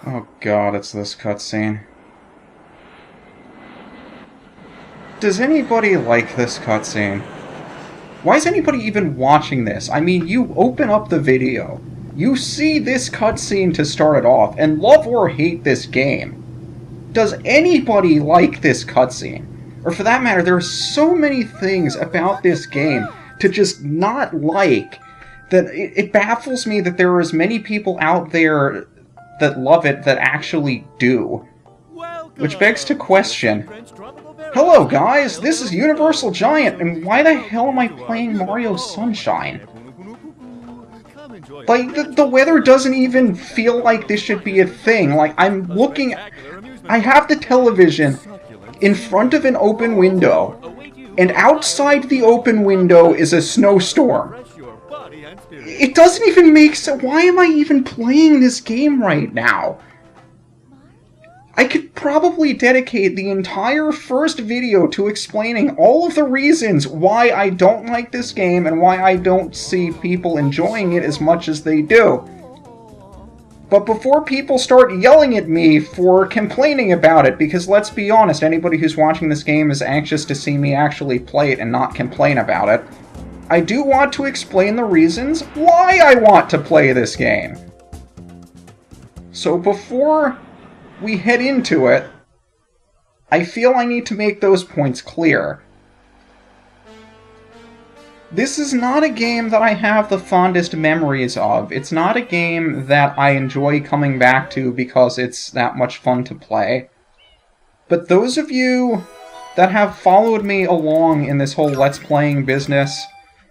Oh god, it's this cutscene. Does anybody like this cutscene? Why is anybody even watching this? I mean, you open up the video, you see this cutscene to start it off, and love or hate this game. Does anybody like this cutscene? Or for that matter, there are so many things about this game to just not like that it baffles me that there are as many people out there that love it that actually do. Which begs to question, hello guys, this is UniversalGiant, and why the hell am I playing Mario Sunshine? Like, the weather doesn't even feel like this should be a thing. Like, I'm looking... I have the television in front of an open window, and outside the open window is a snowstorm. It doesn't even make sense. Why am I even playing this game right now? I could probably dedicate the entire first video to explaining all of the reasons why I don't like this game and why I don't see people enjoying it as much as they do. But before people start yelling at me for complaining about it, because let's be honest, anybody who's watching this game is anxious to see me actually play it and not complain about it, I do want to explain the reasons why I want to play this game. So before we head into it, I feel I need to make those points clear. This is not a game that I have the fondest memories of. It's not a game that I enjoy coming back to because it's that much fun to play. But those of you that have followed me along in this whole Let's Playing business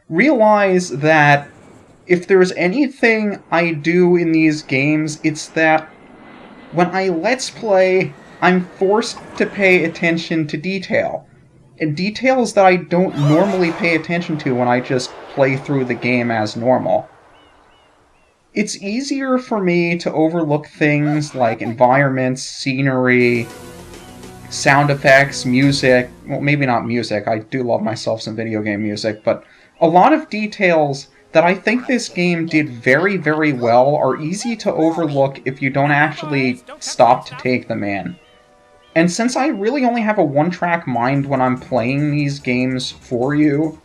realize that if there's anything I do in these games, it's that when I Let's Play, I'm forced to pay attention to detail. And details that I don't normally pay attention to when I just play through the game as normal. It's easier for me to overlook things like environments, scenery, sound effects, music. Well, maybe not music. I do love myself some video game music, but a lot of details that I think this game did very, very well are easy to overlook if you don't actually stop to take them in. And since I really only have a one-track mind when I'm playing these games for you,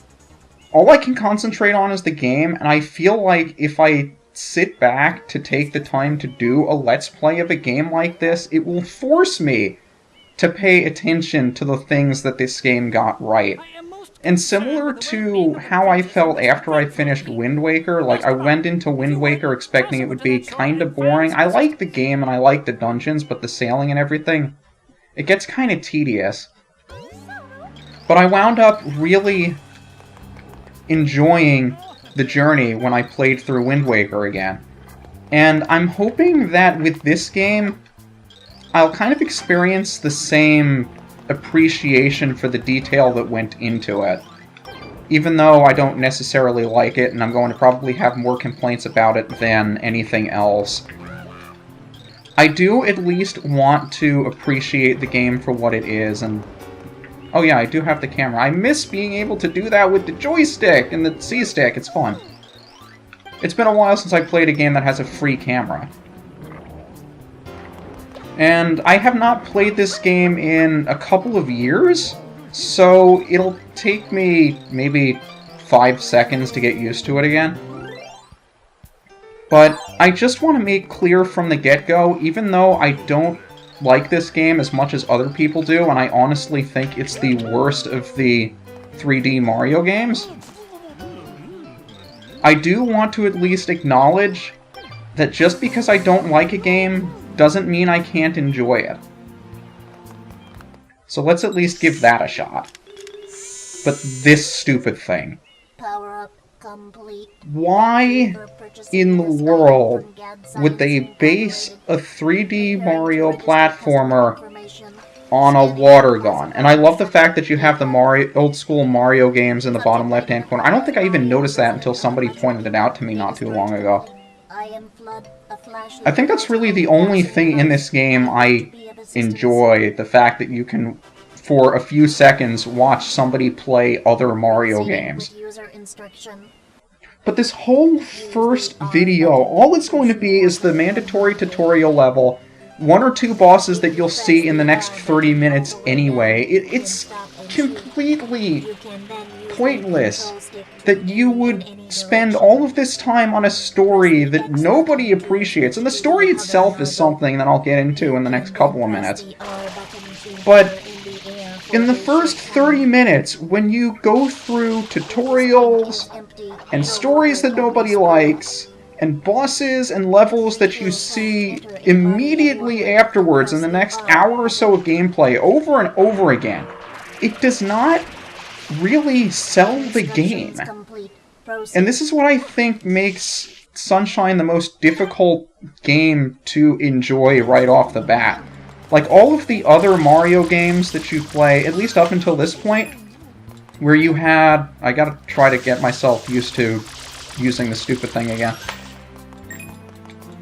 all I can concentrate on is the game, and I feel like if I sit back to take the time to do a Let's Play of a game like this, it will force me to pay attention to the things that this game got right. And similar to how I felt after I finished Wind Waker, like I went into Wind Waker expecting it would be kind of boring. I like the game and I like the dungeons, but the sailing and everything, it gets kind of tedious. But I wound up really enjoying the journey when I played through Wind Waker again. And I'm hoping that with this game, I'll kind of experience the same appreciation for the detail that went into it. Even though I don't necessarily like it, and I'm going to probably have more complaints about it than anything else, I do at least want to appreciate the game for what it is, and... oh yeah, I do have the camera. I miss being able to do that with the joystick and the C-stick. It's fun. It's been a while since I played a game that has a free camera. And I have not played this game in a couple of years, so it'll take me maybe 5 seconds to get used to it again. But I just want to make clear from the get-go, even though I don't like this game as much as other people do, and I honestly think it's the worst of the 3D Mario games, I do want to at least acknowledge that just because I don't like a game doesn't mean I can't enjoy it. So let's at least give that a shot. But this stupid thing. Power up complete. Why in the world would they base a 3D Mario platformer on a water gun? And I love the fact that you have the old school Mario games in the bottom left-hand corner. I don't think I even noticed that until somebody pointed it out to me not too long ago. I think that's really the only thing in this game I enjoy, the fact that you can, for a few seconds, watch somebody play other Mario games. But this whole first video, all it's going to be is the mandatory tutorial level one or two bosses that you'll see in the next 30 minutes anyway. It's completely pointless that you would spend all of this time on a story that nobody appreciates. And the story itself is something that I'll get into in the next couple of minutes. But in the first 30 minutes, when you go through tutorials and stories that nobody likes, and bosses and levels that you see immediately afterwards in the next hour or so of gameplay over and over again, it does not really sell the game. And this is what I think makes Sunshine the most difficult game to enjoy right off the bat. Like, all of the other Mario games that you play, at least up until this point, where you had... I gotta try to get myself used to using the stupid thing again.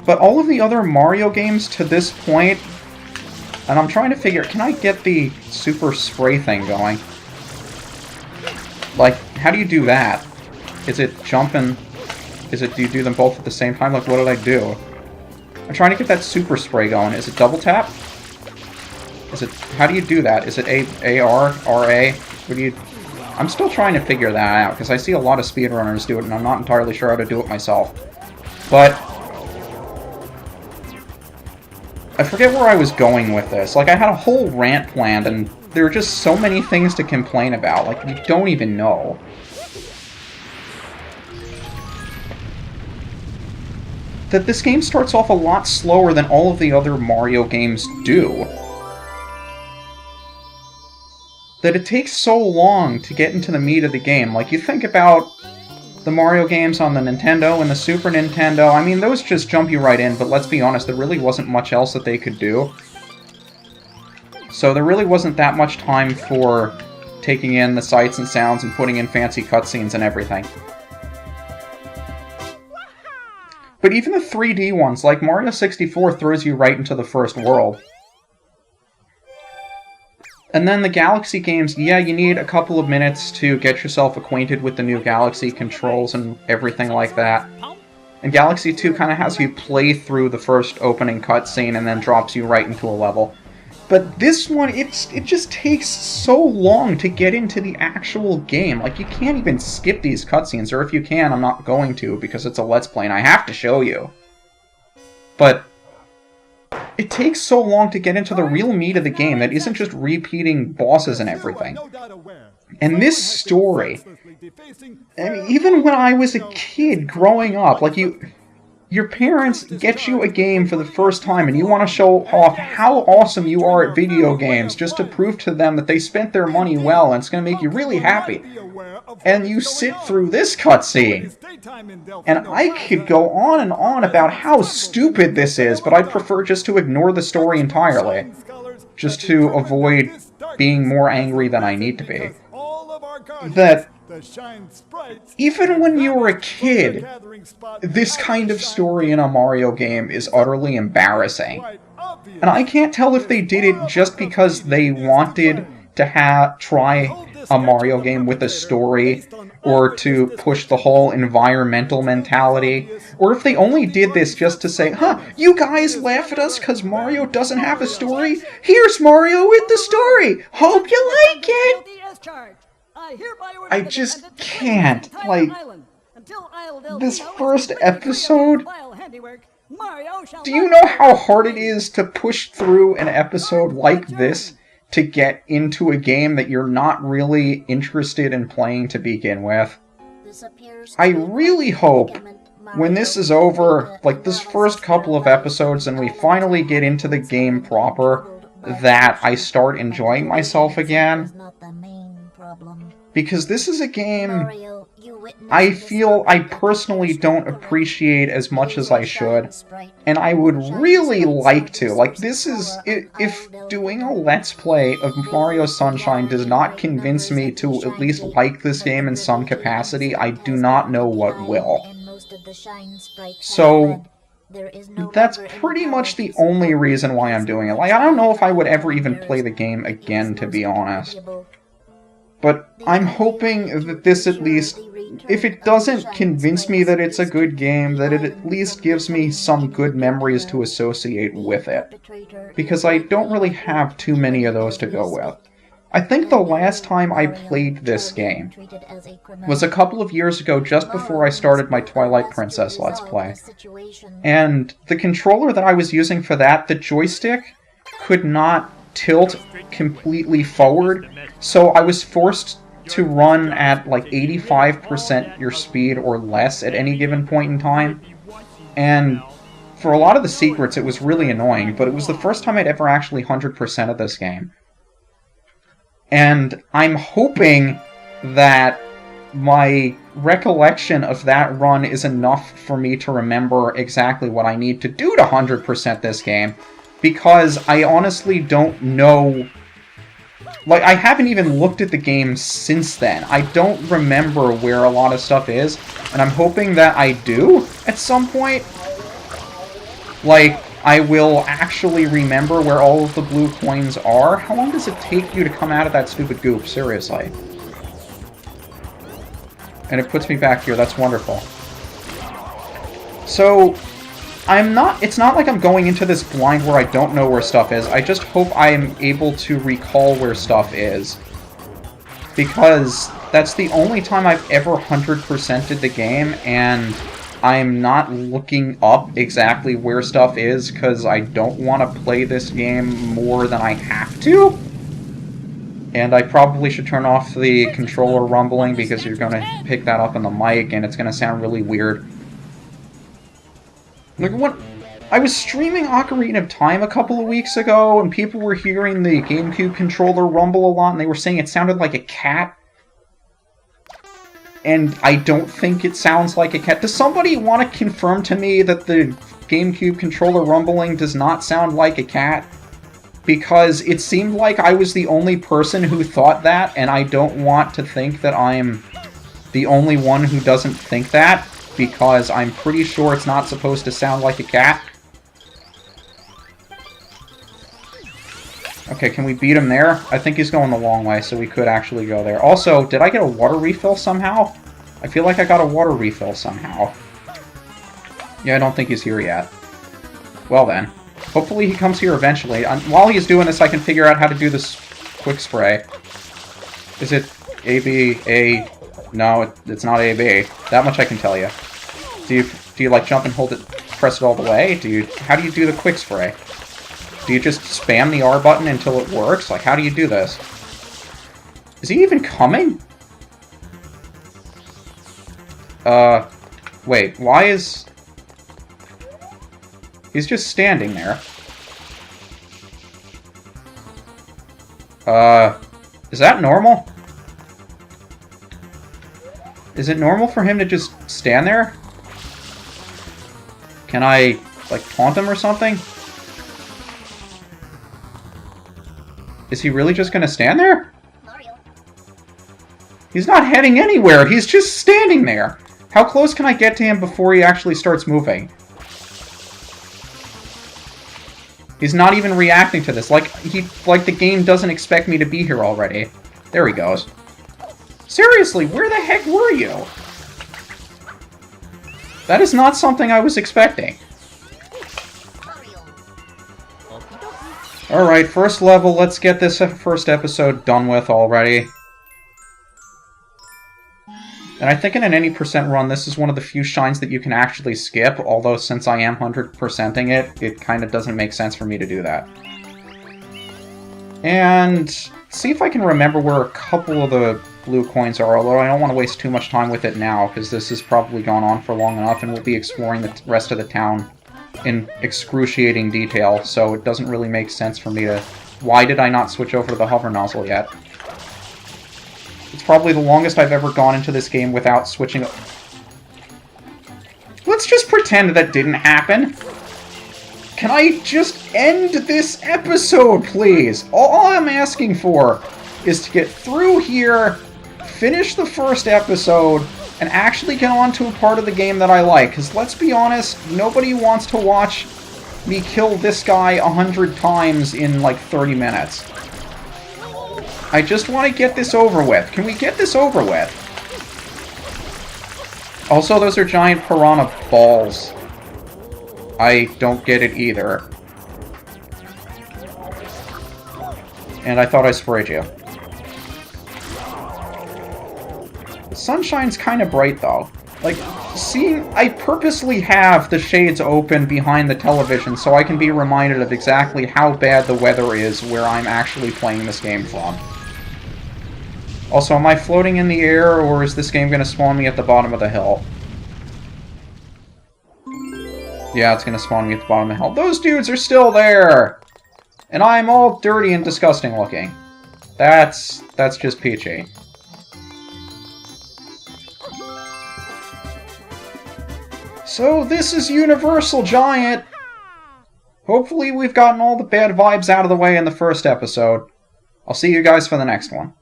But all of the other Mario games to this point, and I'm trying to figure, can I get the super spray thing going? Like, how do you do that? Is it jumping? Do you do them both at the same time? Like, what did I do? I'm trying to get that super spray going. Is it double tap? Is it, how do you do that? Is it A-R, R-A? What do you... I'm still trying to figure that out, because I see a lot of speedrunners do it, and I'm not entirely sure how to do it myself. But I forget where I was going with this. Like, I had a whole rant planned, and there are just so many things to complain about. Like, you don't even know. That this game starts off a lot slower than all of the other Mario games do. That it takes so long to get into the meat of the game. Like, you think about the Mario games on the Nintendo and the Super Nintendo, I mean, those just jump you right in, but let's be honest, there really wasn't much else that they could do. So there really wasn't that much time for taking in the sights and sounds and putting in fancy cutscenes and everything. But even the 3D ones, like Mario 64, throws you right into the first world. And then the Galaxy games, yeah, you need a couple of minutes to get yourself acquainted with the new Galaxy controls and everything like that. And Galaxy 2 kind of has you play through the first opening cutscene and then drops you right into a level. But this one, it just takes so long to get into the actual game. Like, you can't even skip these cutscenes, or if you can, I'm not going to, because it's a Let's Play and I have to show you. But it takes so long to get into the real meat of the game that isn't just repeating bosses and everything. And this story, I mean, even when I was a kid growing up, like, your parents get you a game for the first time and you want to show off how awesome you are at video games just to prove to them that they spent their money well and it's going to make you really happy. And you sit through this cutscene. And I could go on and on about how stupid this is, but I'd prefer just to ignore the story entirely. Just to avoid being more angry than I need to be. That even when you were a kid, this kind of story in a Mario game is utterly embarrassing. And I can't tell if they did it just because they wanted to try a Mario game with a story, or to push the whole environmental mentality, or if they only did this just to say, huh, you guys laugh at us because Mario doesn't have a story? Here's Mario with the story! Hope you like it! I just can't. Like, this first episode, do you know how hard it is to push through an episode like this to get into a game that you're not really interested in playing to begin with? I really hope when this is over, like this first couple of episodes, and we finally get into the game proper, that I start enjoying myself again. Because this is a game I feel I personally don't appreciate as much as I should, and I would really like to. Like, this is... If doing a Let's Play of Mario Sunshine does not convince me to at least like this game in some capacity, I do not know what will. So, that's pretty much the only reason why I'm doing it. Like, I don't know if I would ever even play the game again, to be honest. But I'm hoping that this at least, if it doesn't convince me that it's a good game, that it at least gives me some good memories to associate with it. Because I don't really have too many of those to go with. I think the last time I played this game was a couple of years ago, just before I started my Twilight Princess Let's Play. And the controller that I was using for that, the joystick, could not tilt completely forward, so I was forced to run at like 85% your speed or less at any given point in time. And for a lot of the secrets, it was really annoying, but it was the first time I'd ever actually 100% of this game. And I'm hoping that my recollection of that run is enough for me to remember exactly what I need to do to 100% this game, because I honestly don't know. Like, I haven't even looked at the game since then. I don't remember where a lot of stuff is, and I'm hoping that I do at some point. Like, I will actually remember where all of the blue coins are. How long does it take you to come out of that stupid goop? Seriously. And it puts me back here. That's wonderful. So, it's not like I'm going into this blind where I don't know where stuff is. I just hope I am able to recall where stuff is. Because that's the only time I've ever 100%ed the game, and I'm not looking up exactly where stuff is because I don't want to play this game more than I have to. And I probably should turn off the controller rumbling because you're going to pick that up on the mic and it's going to sound really weird. Like, what? I was streaming Ocarina of Time a couple of weeks ago and people were hearing the GameCube controller rumble a lot and they were saying it sounded like a cat. And I don't think it sounds like a cat. Does somebody want to confirm to me that the GameCube controller rumbling does not sound like a cat? Because it seemed like I was the only person who thought that, and I don't want to think that I'm the only one who doesn't think that, because I'm pretty sure it's not supposed to sound like a cat. Okay, can we beat him there? I think he's going the long way, so we could actually go there. Also, did I get a water refill somehow? I feel like I got a water refill somehow. Yeah, I don't think he's here yet. Well then. Hopefully he comes here eventually. While he's doing this, I can figure out how to do this quick spray. Is it A-B, A... No, it's not A-B. That much I can tell you. Do you like, jump and hold it, press it all the way? How do you do the quick spray? Do you just spam the R button until it works? Like, how do you do this? Is he even coming? Wait, why is... He's just standing there. Is that normal? Is it normal for him to just stand there? Can I, like, taunt him or something? Is he really just gonna stand there? He's not heading anywhere, he's just standing there! How close can I get to him before he actually starts moving? He's not even reacting to this, like the game doesn't expect me to be here already. There he goes. Seriously, where the heck were you? That is not something I was expecting. Alright, first level, let's get this first episode done with already. And I think in an any percent run, this is one of the few shines that you can actually skip, although since I am 100%ing it, it kind of doesn't make sense for me to do that. And see if I can remember where a couple of the blue coins are, although I don't want to waste too much time with it now, because this has probably gone on for long enough, and we'll be exploring the rest of the town in excruciating detail, so it doesn't really make sense for me to... Why did I not switch over to the hover nozzle yet? It's probably the longest I've ever gone into this game without switching... Let's just pretend that didn't happen. Can I just end this episode, please? All I'm asking for is to get through here, finish the first episode, and actually get on to a part of the game that I like. Because let's be honest, nobody wants to watch me kill this guy 100 times in like 30 minutes. I just want to get this over with. Can we get this over with? Also, those are giant piranha balls. I don't get it either. And I thought I sprayed you. The sunshine's kind of bright, though. Like, seeing... I purposely have the shades open behind the television so I can be reminded of exactly how bad the weather is where I'm actually playing this game from. Also, am I floating in the air, or is this game going to spawn me at the bottom of the hill? Yeah, it's going to spawn me at the bottom of the hill. Those dudes are still there! And I'm all dirty and disgusting looking. That's just peachy. So, this is UniversalGiant! Hopefully we've gotten all the bad vibes out of the way in the first episode. I'll see you guys for the next one.